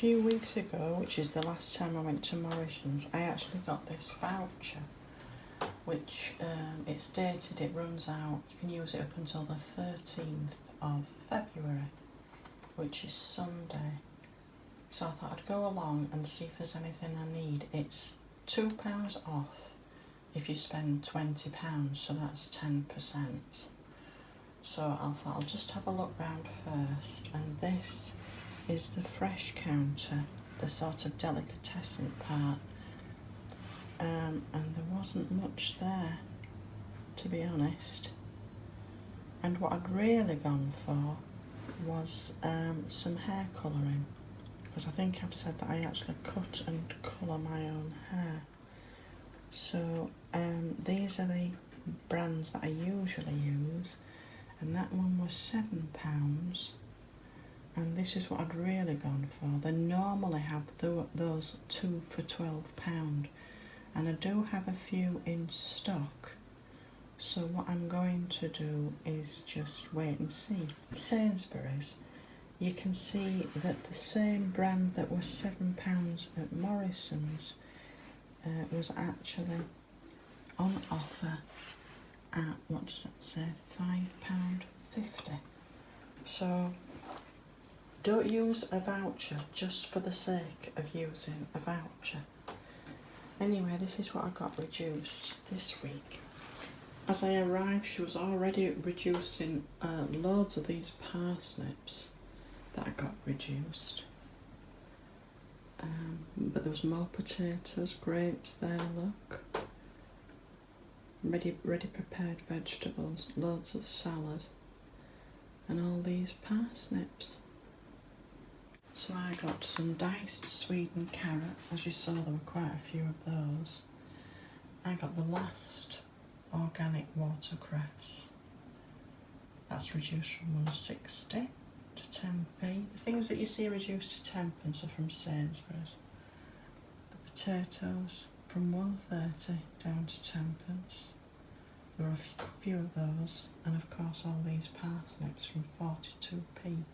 few weeks ago, which is the last time I went to Morrison's, I actually got this voucher, which it's dated, it runs out, you can use it up until the 13th of February, which is Sunday. So I thought I'd go along and see if there's anything I need. It's £2 off if you spend £20, so that's 10%. So I thought I'll just have a look round first, and this is the fresh counter, the sort of delicatessen part, and there wasn't much there, to be honest. And what I'd really gone for was some hair colouring, because I think I've said that I actually cut and colour my own hair. So these are the brands that I usually use, and that one was £7, and this is what I'd really gone for. They normally have those 2 for £12, and I do have a few in stock. So what I'm going to do is just wait and see. Sainsbury's, you can see that the same brand that was £7 at Morrison's was actually on offer at, what does that say, £5.50. So don't use a voucher just for the sake of using a voucher. Anyway, this is what I got reduced this week. As I arrived, she was already reducing loads of these parsnips that I got reduced. But there was more potatoes, grapes there, look. Ready prepared vegetables, loads of salad, and all these parsnips. So I got some diced Sweden carrot. As you saw, there were quite a few of those. I got the last organic watercress. That's reduced from 160 to 10p. The things that you see reduced to 10p are from Sainsbury's. The potatoes from 130 down to 10p. There are a few of those, and of course all these parsnips from 42p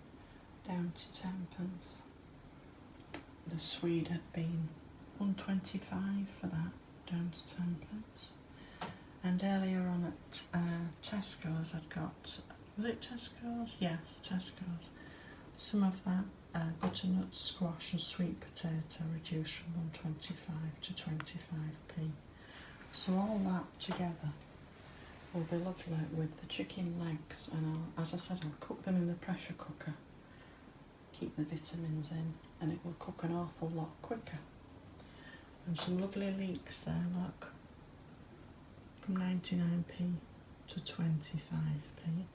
down to 10p. The Swede had been 125 for that, down to 10p. And earlier on at Tesco's I'd got, was it Tesco's? Yes, Tesco's. Some of that butternut squash and sweet potato reduced from 125 to 25p. So all that together will be lovely with the chicken legs, and as I said, I'll cook them in the pressure cooker. Keep the vitamins in, and it will cook an awful lot quicker. And some lovely leeks there, look. From 99p to 25p.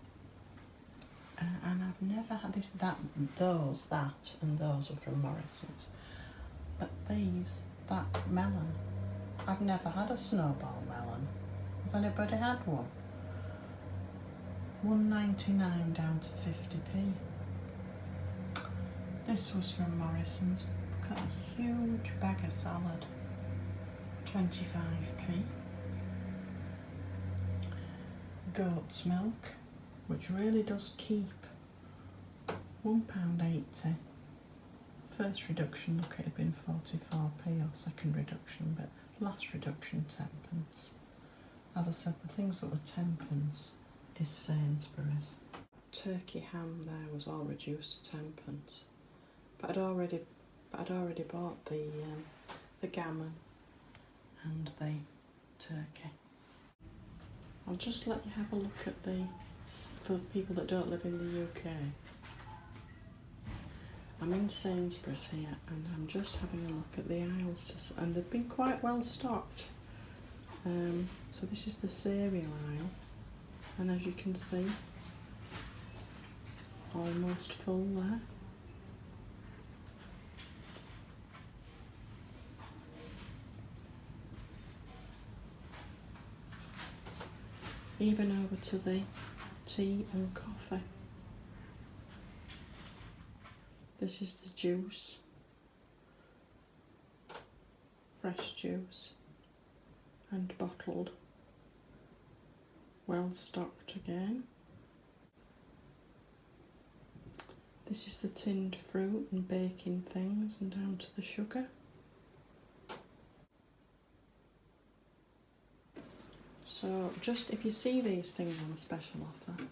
And I've never had this, that and those were from Morrison's. But these, that melon, I've never had a snowball melon. Has anybody had one? £1.99 down to 50p. This was from Morrison's. Got a huge bag of salad, 25p. Goat's milk, which really does keep, £1.80. First reduction, look, it had been 44p, or second reduction, but last reduction 10p. As I said, the things that were 10p is Sainsbury's. Turkey ham there was all reduced to 10p, but I'd already bought the gammon and the turkey. I'll just let you have a look at for the people that don't live in the UK. I'm in Sainsbury's here, and I'm just having a look at the aisles, and they've been quite well stocked. So this is the cereal aisle, and as you can see, almost full there. Even over to the tea and coffee. This is the juice, fresh juice and bottled, well stocked again. This is the tinned fruit and baking things, and down to the sugar. So just if you see these things on special offer,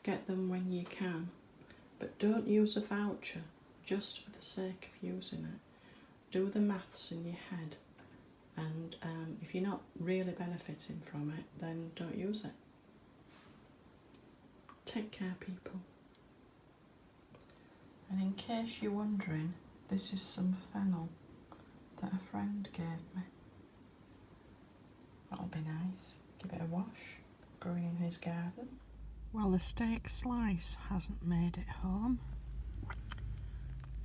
get them when you can, but don't use a voucher just for the sake of using it. Do the maths in your head, and if you're not really benefiting from it, then don't use it. Take care, people. And in case you're wondering, this is some fennel that a friend gave me. That'll be nice. Give it a wash, growing in his garden. Well, the steak slice hasn't made it home,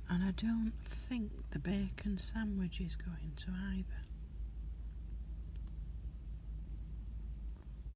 and I don't think the bacon sandwich is going to either.